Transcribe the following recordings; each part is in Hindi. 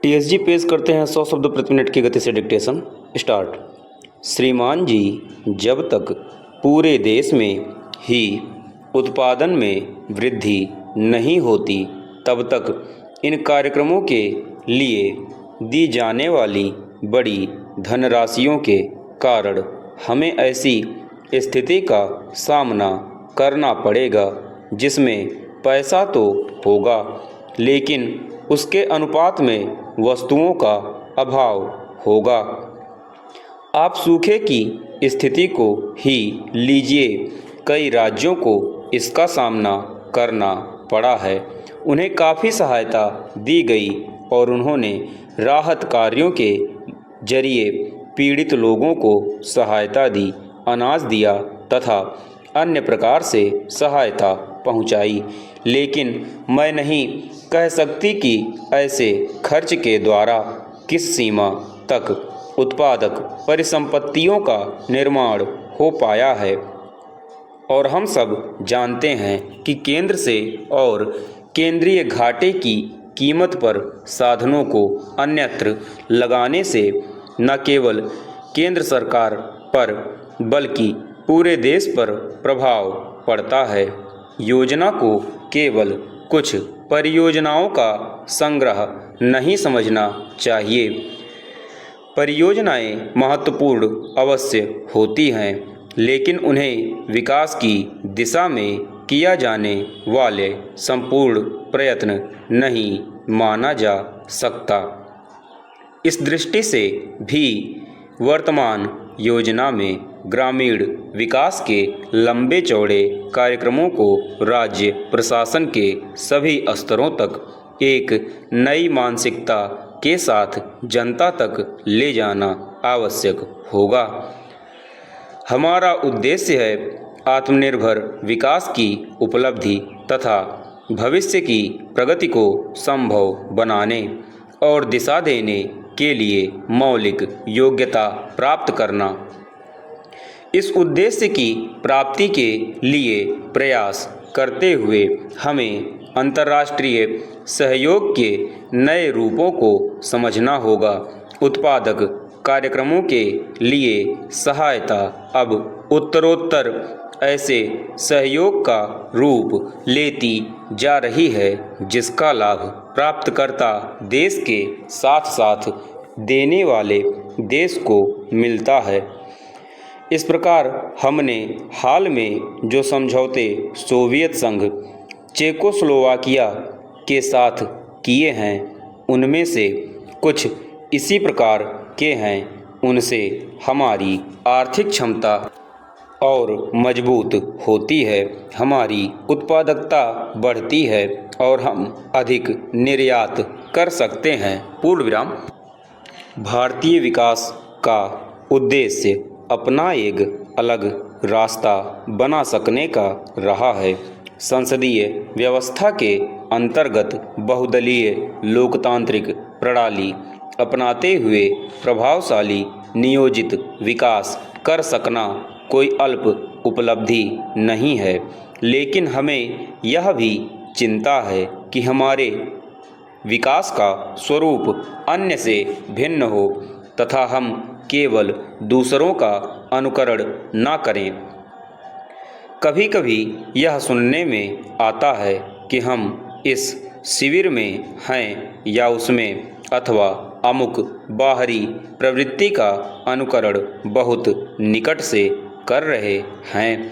टीएसजी पेश करते हैं 100 शब्द प्रति मिनट की गति से डिक्टेशन। स्टार्ट। श्रीमान जी, जब तक पूरे देश में ही उत्पादन में वृद्धि नहीं होती तब तक इन कार्यक्रमों के लिए दी जाने वाली बड़ी धनराशियों के कारण हमें ऐसी स्थिति का सामना करना पड़ेगा जिसमें पैसा तो होगा लेकिन उसके अनुपात में वस्तुओं का अभाव होगा। आप सूखे की स्थिति को ही लीजिए, कई राज्यों को इसका सामना करना पड़ा है। उन्हें काफ़ी सहायता दी गई और उन्होंने राहत कार्यों के जरिए पीड़ित लोगों को सहायता दी, अनाज दिया तथा अन्य प्रकार से सहायता पहुंचाई। लेकिन मैं नहीं कह सकती कि ऐसे खर्च के द्वारा किस सीमा तक उत्पादक परिसंपत्तियों का निर्माण हो पाया है। और हम सब जानते हैं कि केंद्र से और केंद्रीय घाटे की कीमत पर साधनों को अन्यत्र लगाने से न केवल केंद्र सरकार पर बल्कि पूरे देश पर प्रभाव पड़ता है। योजना को केवल कुछ परियोजनाओं का संग्रह नहीं समझना चाहिए। परियोजनाएं महत्वपूर्ण अवश्य होती हैं, लेकिन उन्हें विकास की दिशा में किया जाने वाले संपूर्ण प्रयत्न नहीं माना जा सकता। इस दृष्टि से भी वर्तमान योजना में ग्रामीण विकास के लंबे चौड़े कार्यक्रमों को राज्य प्रशासन के सभी स्तरों तक एक नई मानसिकता के साथ जनता तक ले जाना आवश्यक होगा। हमारा उद्देश्य है आत्मनिर्भर विकास की उपलब्धि तथा भविष्य की प्रगति को संभव बनाने और दिशा देने के लिए मौलिक योग्यता प्राप्त करना। इस उद्देश्य की प्राप्ति के लिए प्रयास करते हुए हमें अंतर्राष्ट्रीय सहयोग के नए रूपों को समझना होगा। उत्पादक कार्यक्रमों के लिए सहायता अब उत्तरोत्तर ऐसे सहयोग का रूप लेती जा रही है जिसका लाभ प्राप्तकर्ता देश के साथ साथ देने वाले देश को मिलता है। इस प्रकार हमने हाल में जो समझौते सोवियत संघ चेकोस्लोवाकिया के साथ किए हैं उनमें से कुछ इसी प्रकार के हैं। उनसे हमारी आर्थिक क्षमता और मजबूत होती है, हमारी उत्पादकता बढ़ती है और हम अधिक निर्यात कर सकते हैं। पूर्ण विराम। भारतीय विकास का उद्देश्य अपना एक अलग रास्ता बना सकने का रहा है। संसदीय व्यवस्था के अंतर्गत बहुदलीय लोकतांत्रिक प्रणाली अपनाते हुए प्रभावशाली नियोजित विकास कर सकना कोई अल्प उपलब्धि नहीं है, लेकिन हमें यह भी चिंता है कि हमारे विकास का स्वरूप अन्य से भिन्न हो तथा हम केवल दूसरों का अनुकरण न करें। कभी कभी यह सुनने में आता है कि हम इस शिविर में हैं या उसमें, अथवा अमुक बाहरी प्रवृत्ति का अनुकरण बहुत निकट से कर रहे हैं।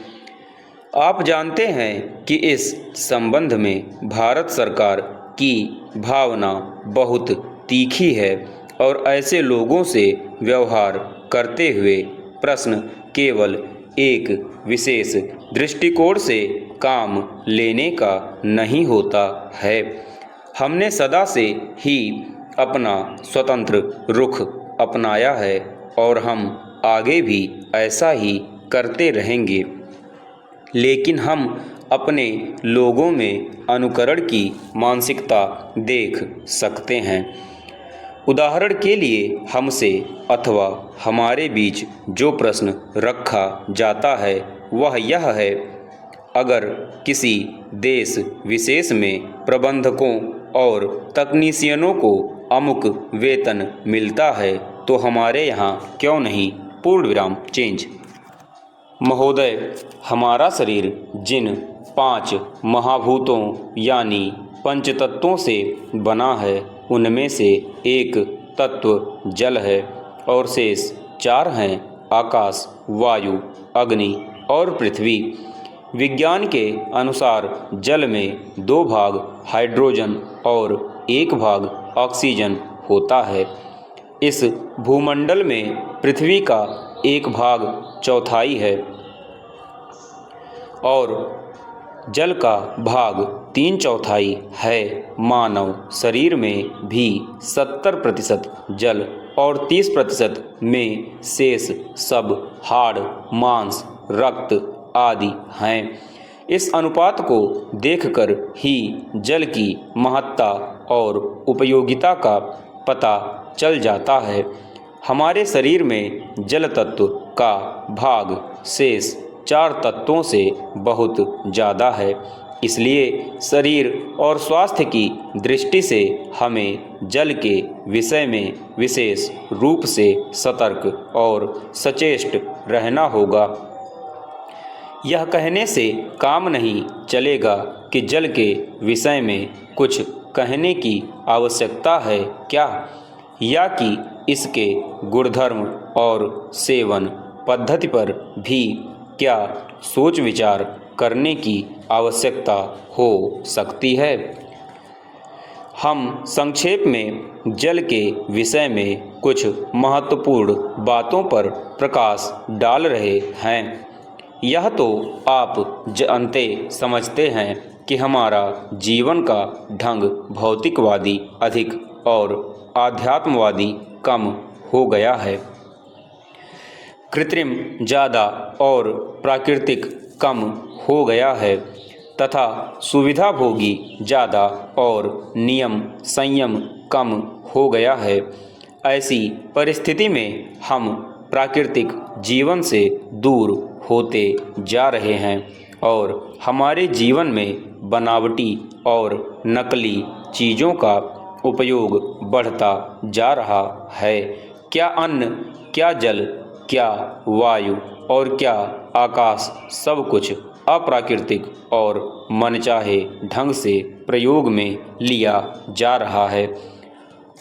आप जानते हैं कि इस संबंध में भारत सरकार की भावना बहुत तीखी है और ऐसे लोगों से व्यवहार करते हुए प्रश्न केवल एक विशेष दृष्टिकोण से काम लेने का नहीं होता है। हमने सदा से ही अपना स्वतंत्र रुख अपनाया है और हम आगे भी ऐसा ही करते रहेंगे, लेकिन हम अपने लोगों में अनुकरण की मानसिकता देख सकते हैं। उदाहरण के लिए हमसे अथवा हमारे बीच जो प्रश्न रखा जाता है वह यह है, अगर किसी देश विशेष में प्रबंधकों और तकनीशियनों को अमुक वेतन मिलता है तो हमारे यहाँ क्यों नहीं पूर्ण विराम चेंज। महोदय, हमारा शरीर जिन 5 महाभूतों यानी पंचतत्वों से बना है उनमें से एक तत्व जल है और शेष 4 हैं आकाश, वायु, अग्नि और पृथ्वी। विज्ञान के अनुसार जल में 2 भाग हाइड्रोजन और 1 भाग ऑक्सीजन होता है। इस भूमंडल में पृथ्वी का 1 भाग चौथाई है और जल का भाग 3/4 है। मानव शरीर में भी 70% जल और 30% में शेष सब हाड़, मांस, रक्त आदि हैं। इस अनुपात को देखकर ही जल की महत्ता और उपयोगिता का पता चल जाता है। हमारे शरीर में जल तत्व का भाग शेष 4 तत्वों से बहुत ज़्यादा है। इसलिए शरीर और स्वास्थ्य की दृष्टि से हमें जल के विषय में विशेष रूप से सतर्क और सचेष्ट रहना होगा। यह कहने से काम नहीं चलेगा कि जल के विषय में कुछ कहने की आवश्यकता है क्या, या कि इसके गुणधर्म और सेवन पद्धति पर भी क्या सोच विचार करने की आवश्यकता हो सकती है। हम संक्षेप में जल के विषय में कुछ महत्वपूर्ण बातों पर प्रकाश डाल रहे हैं। यह तो आप जानते समझते हैं कि हमारा जीवन का ढंग भौतिकवादी अधिक और आध्यात्मवादी कम हो गया है। कृत्रिम ज़्यादा और प्राकृतिक कम हो गया है तथा सुविधाभोगी ज़्यादा और नियम संयम कम हो गया है। ऐसी परिस्थिति में हम प्राकृतिक जीवन से दूर होते जा रहे हैं और हमारे जीवन में बनावटी और नकली चीज़ों का उपयोग बढ़ता जा रहा है। क्या अन्न, क्या जल, क्या वायु और क्या आकाश, सब कुछ अप्राकृतिक और मनचाहे ढंग से प्रयोग में लिया जा रहा है।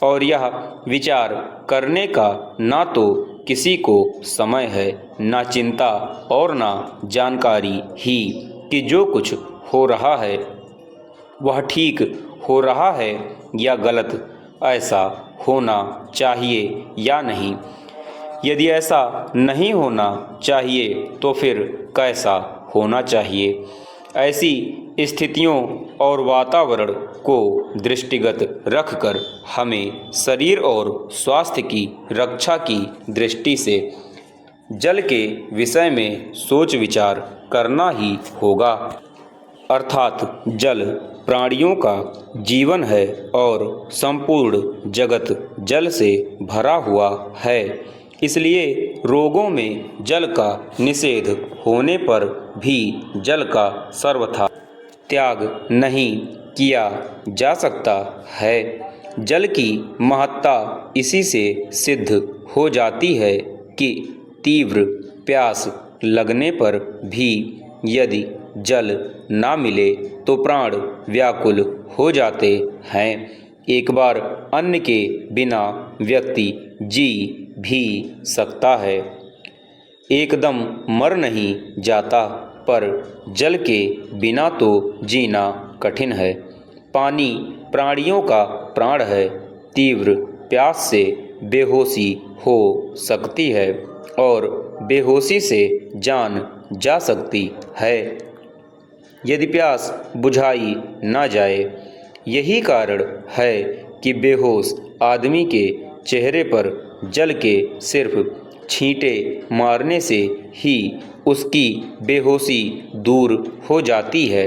और यह विचार करने का ना तो किसी को समय है, ना चिंता और ना जानकारी ही कि जो कुछ हो रहा है वह ठीक हो रहा है या गलत, ऐसा होना चाहिए या नहीं। यदि ऐसा नहीं होना चाहिए तो फिर कैसा होना चाहिए। ऐसी स्थितियों और वातावरण को दृष्टिगत रखकर हमें शरीर और स्वास्थ्य की रक्षा की दृष्टि से जल के विषय में सोच विचार करना ही होगा। अर्थात जल प्राणियों का जीवन है और संपूर्ण जगत जल से भरा हुआ है। इसलिए रोगों में जल का निषेध होने पर भी जल का सर्वथा त्याग नहीं किया जा सकता है। जल की महत्ता इसी से सिद्ध हो जाती है कि तीव्र प्यास लगने पर भी यदि जल ना मिले तो प्राण व्याकुल हो जाते हैं। एक बार अन्न के बिना व्यक्ति जी भी सकता है, एकदम मर नहीं जाता, पर जल के बिना तो जीना कठिन है। पानी प्राणियों का प्राण है। तीव्र प्यास से बेहोशी हो सकती है और बेहोशी से जान जा सकती है यदि प्यास बुझाई ना जाए। यही कारण है कि बेहोश आदमी के चेहरे पर जल के सिर्फ छींटे मारने से ही उसकी बेहोशी दूर हो जाती है।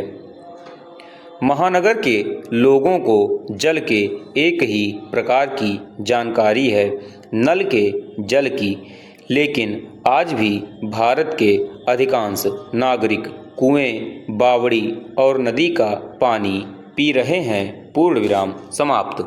महानगर के लोगों को जल के एक ही प्रकार की जानकारी है, नल के जल की, लेकिन आज भी भारत के अधिकांश नागरिक कुएं, बावड़ी और नदी का पानी पी रहे हैं। पूर्ण विराम समाप्त।